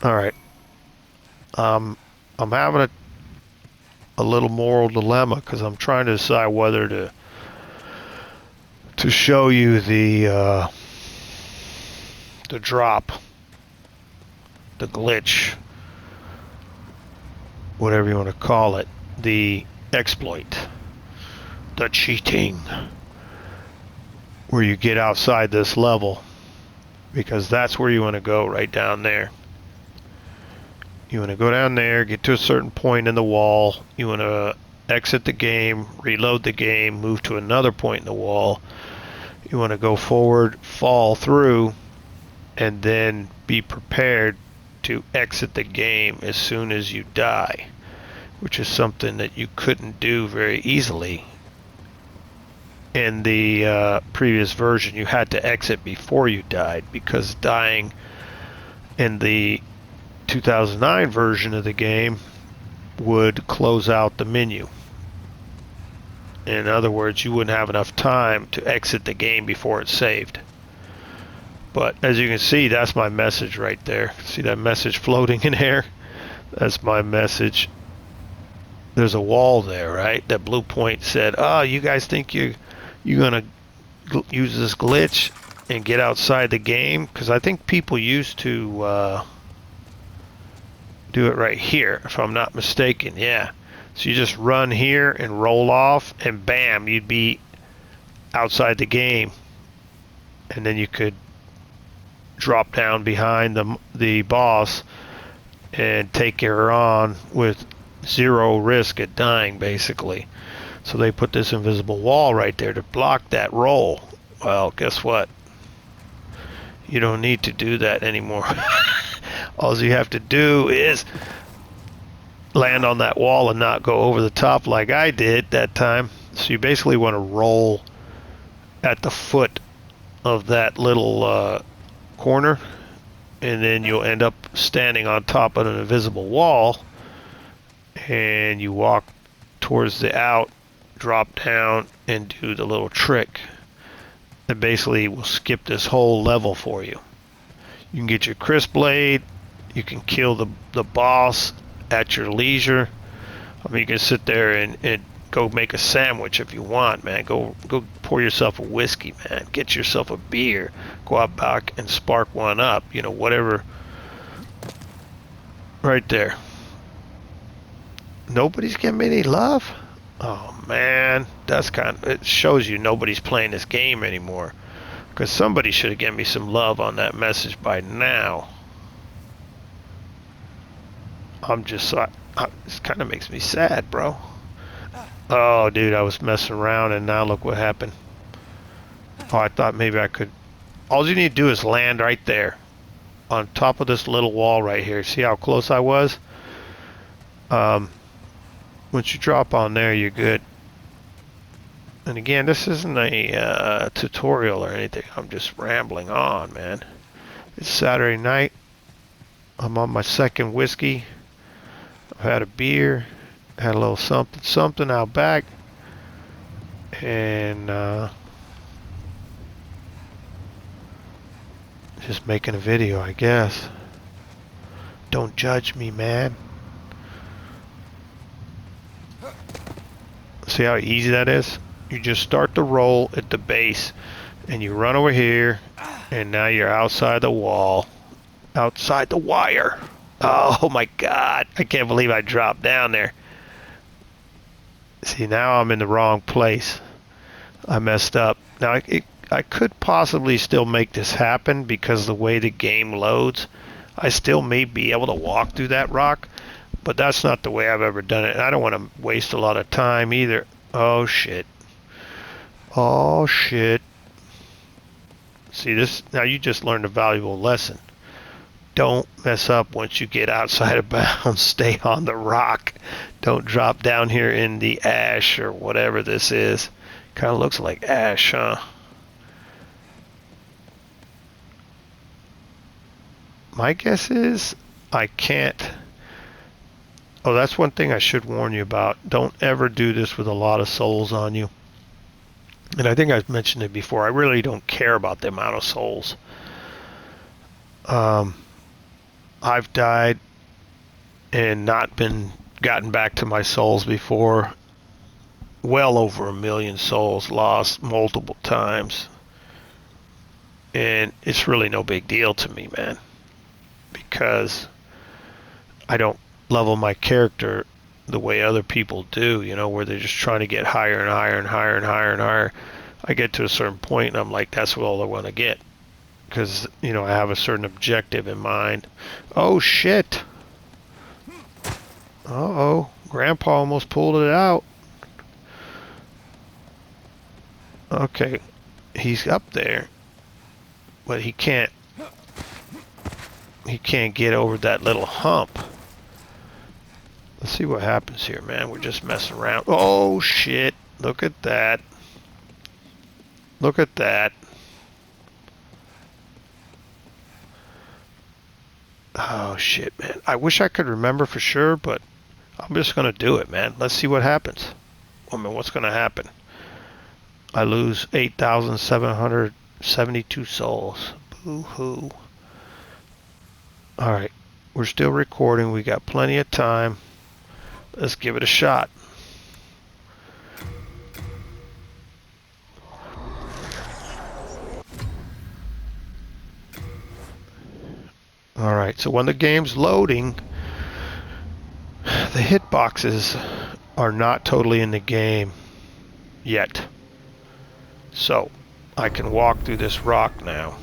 All right. Um, I'm having a little moral dilemma because I'm trying to decide whether to show you the drop, the glitch, whatever you want to call it, the exploit, the cheating, where you get outside this level, because that's where you want to go, right down there. You want to go down there, get to a certain point in the wall, you want to exit the game, reload the game, move to another point in the wall, you want to go forward, fall through, and then be prepared to exit the game as soon as you die, which is something that you couldn't do very easily in the previous version. You had to exit before you died, because dying in the 2009 version of the game would close out the menu. In other words, you wouldn't have enough time to exit the game before it's saved. But as you can see, that's my message right there. See that message floating in there? That's my message. There's a wall there, right? That blue point said, oh, you guys think you're gonna use this glitch and get outside the game? Because I think people used to do it right here, if I'm not mistaken. Yeah. So you just run here and roll off, and bam, you'd be outside the game. And then you could drop down behind the boss and take her on with zero risk at dying, basically. So they put this invisible wall right there to block that roll. Well, guess what? You don't need to do that anymore. All you have to do is land on that wall and not go over the top like I did that time. So you basically want to roll at the foot of that little corner, and then you'll end up standing on top of an invisible wall, and you walk towards the out, drop down, and do the little trick. That basically will skip this whole level for you. You can get your crisp blade, you can kill the boss at your leisure. I mean, you can sit there and go make a sandwich if you want, man. Go pour yourself a whiskey, man. Get yourself a beer. Go out back and spark one up. You know, whatever. Right there. Nobody's giving me any love? Oh, man. That's it shows you nobody's playing this game anymore. Because somebody should have given me some love on that message by now. This kind of makes me sad, bro. Oh, dude, I was messing around, and now look what happened. Oh, I thought maybe I could. All you need to do is land right there on top of this little wall right here. See how close I was? Once you drop on there, you're good. And again, this isn't a tutorial or anything. I'm just rambling on, man. It's Saturday night. I'm on my second whiskey. I've had a beer, had a little something out back, and just making a video, I guess. Don't judge me, man. See how easy that is? You just start the roll at the base, and you run over here, and now you're outside the wall, outside the wire. Oh my God, I can't believe I dropped down there. See, now I'm in the wrong place. I messed up. Now, I could possibly still make this happen because the way the game loads, I still may be able to walk through that rock, but that's not the way I've ever done it. And I don't want to waste a lot of time either. Oh, shit. Oh, shit. See, this, now you just learned a valuable lesson. Don't mess up once you get outside of bounds. Stay on the rock. Don't drop down here in the ash or whatever this is. Kind of looks like ash, huh? My guess is I can't. Oh, that's one thing I should warn you about. Don't ever do this with a lot of souls on you. And I think I've mentioned it before. I really don't care about the amount of souls. I've died and not been gotten back to my souls before. Well over 1,000,000 souls lost multiple times. And it's really no big deal to me, man. Because I don't level my character the way other people do, you know, where they're just trying to get higher and higher and higher and higher and higher. I get to a certain point and I'm like, that's all I want to get. Because, you know, I have a certain objective in mind. Oh, shit. Uh-oh. Grandpa almost pulled it out. Okay. He's up there. But he can't get over that little hump. Let's see what happens here, man. We're just messing around. Oh, shit. Look at that. Look at that. Oh, shit, man. I wish I could remember for sure, but I'm just going to do it, man. Let's see what happens. I mean, what's going to happen? I lose 8,772 souls. Boo-hoo. All right. We're still recording. We got plenty of time. Let's give it a shot. All right. So when the game's loading, the hitboxes are not totally in the game yet. So I can walk through this rock now.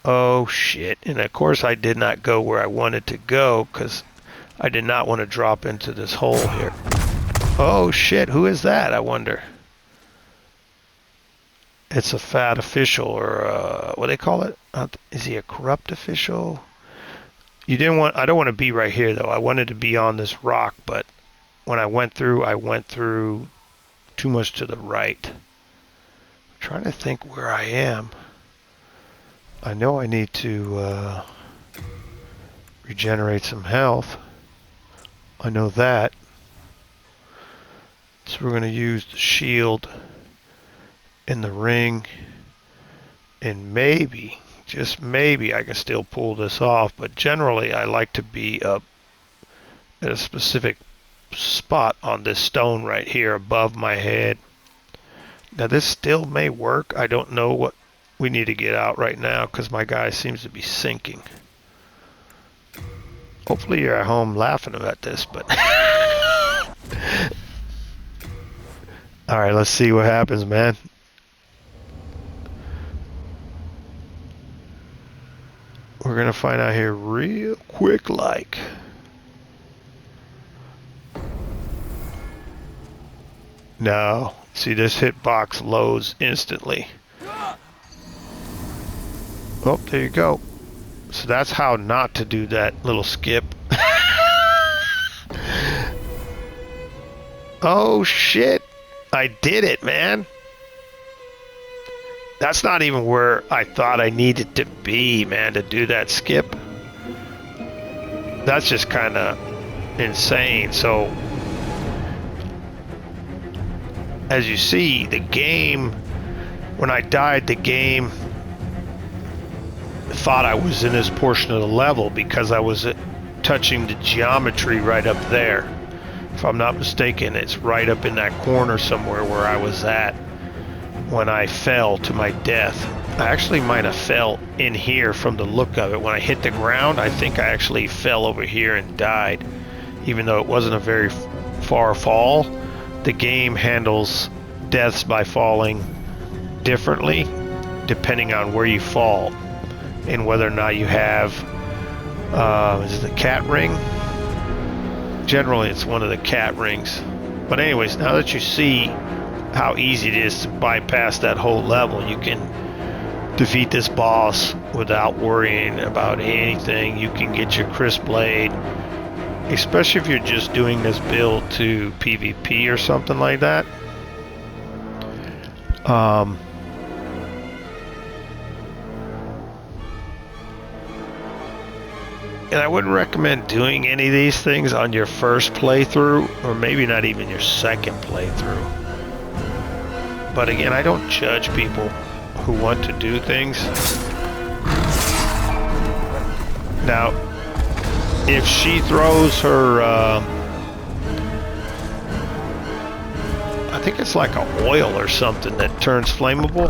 Oh shit. And of course I did not go where I wanted to go because I did not want to drop into this hole here. Oh shit, who is that, I wonder? It's a fat official, or what do they call it? Is he a corrupt official? I don't want to be right here though. I wanted to be on this rock, but when I went through too much to the right. I'm trying to think where I am. I know I need to regenerate some health. I know that. So we're going to use the shield in the ring, and maybe, just maybe, I can still pull this off, but generally I like to be up at a specific spot on this stone right here above my head. Now this still may work. I don't know what we need to get out right now because my guy seems to be sinking. Hopefully you're at home laughing about this, but alright, let's see what happens, man. We're gonna find out here real quick like. No. See, this hitbox loads instantly. Oh, there you go. So that's how not to do that little skip. Oh shit. I did it, man. That's not even where I thought I needed to be, man, to do that skip. That's just kind of insane. So as you see, the game, when I died, the game thought I was in this portion of the level because I was touching the geometry right up there. If I'm not mistaken, it's right up in that corner somewhere where I was at when I fell to my death. I actually might have fell in here from the look of it. When I hit the ground, I think I actually fell over here and died. Even though it wasn't a very far fall, the game handles deaths by falling differently depending on where you fall and whether or not you have is it the cat ring? Generally it's one of the cat rings. But anyways, now that you see how easy it is to bypass that whole level, you can defeat this boss without worrying about anything. You can get your crisp blade, especially if you're just doing this build to PvP or something like that. And I wouldn't recommend doing any of these things on your first playthrough, or maybe not even your second playthrough. But again, I don't judge people who want to do things. Now, if she throws her, I think it's like a oil or something that turns flammable.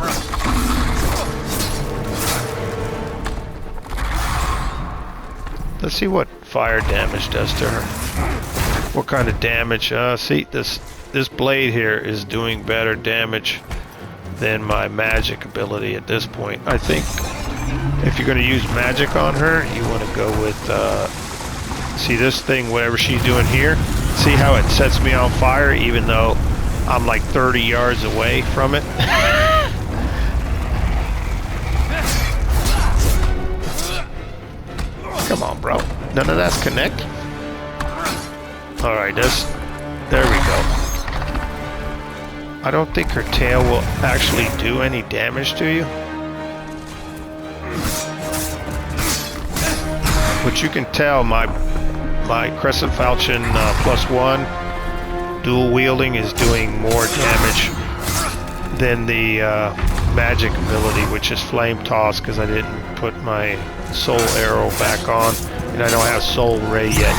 Let's see what fire damage does to her. What kind of damage? See, this blade here is doing better damage than my magic ability at this point. I think if you're going to use magic on her, you want to go with, see this thing, whatever she's doing here? See how it sets me on fire even though I'm like 30 yards away from it? Come on, bro. None of that's connect. Alright, there we go. I don't think her tail will actually do any damage to you. But you can tell my Crescent Falchion +1 dual wielding is doing more damage than the magic ability, which is Flame Toss, because I didn't put my Soul Arrow back on, and I don't have Soul Ray yet.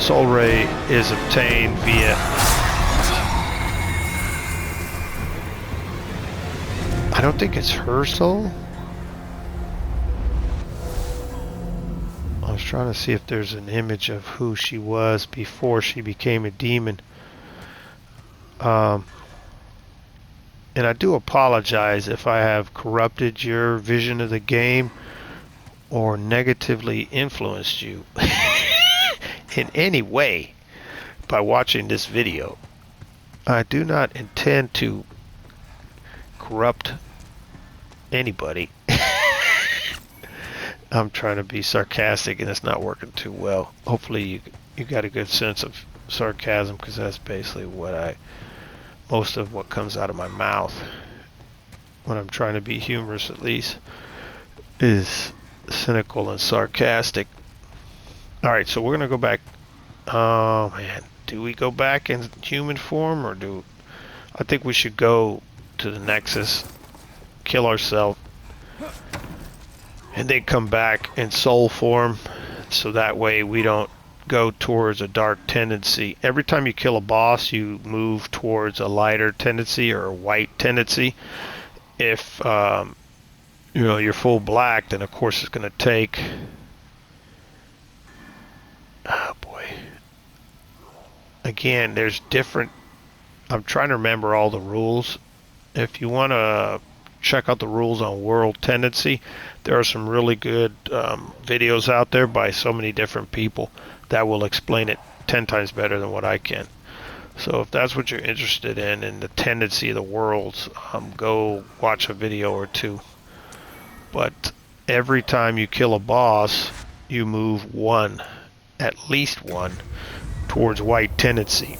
Soul Ray is obtained via... I don't think it's her soul. I was trying to see if there's an image of who she was before she became a demon. And I do apologize if I have corrupted your vision of the game or negatively influenced you in any way by watching this video. I do not intend to corrupt anybody. I'm trying to be sarcastic and it's not working too well. Hopefully you got a good sense of sarcasm, because that's basically what most of what comes out of my mouth when I'm trying to be humorous, at least, is cynical and sarcastic. Alright, so we're gonna go back. Oh man, do we go back in human form, or I think we should go to the Nexus, kill ourselves, and then come back in soul form, so that way we don't go towards a dark tendency. Every time you kill a boss, you move towards a lighter tendency or a white tendency. If you're full black, then of course it's going to take... Oh boy. Again, there's different... I'm trying to remember all the rules. If you want to check out the rules on world tendency, there are some really good videos out there by so many different people that will explain it 10 times better than what I can. So if that's what you're interested in the tendency of the worlds, go watch a video or two. But every time you kill a boss, you move one, at least one, towards white tendency.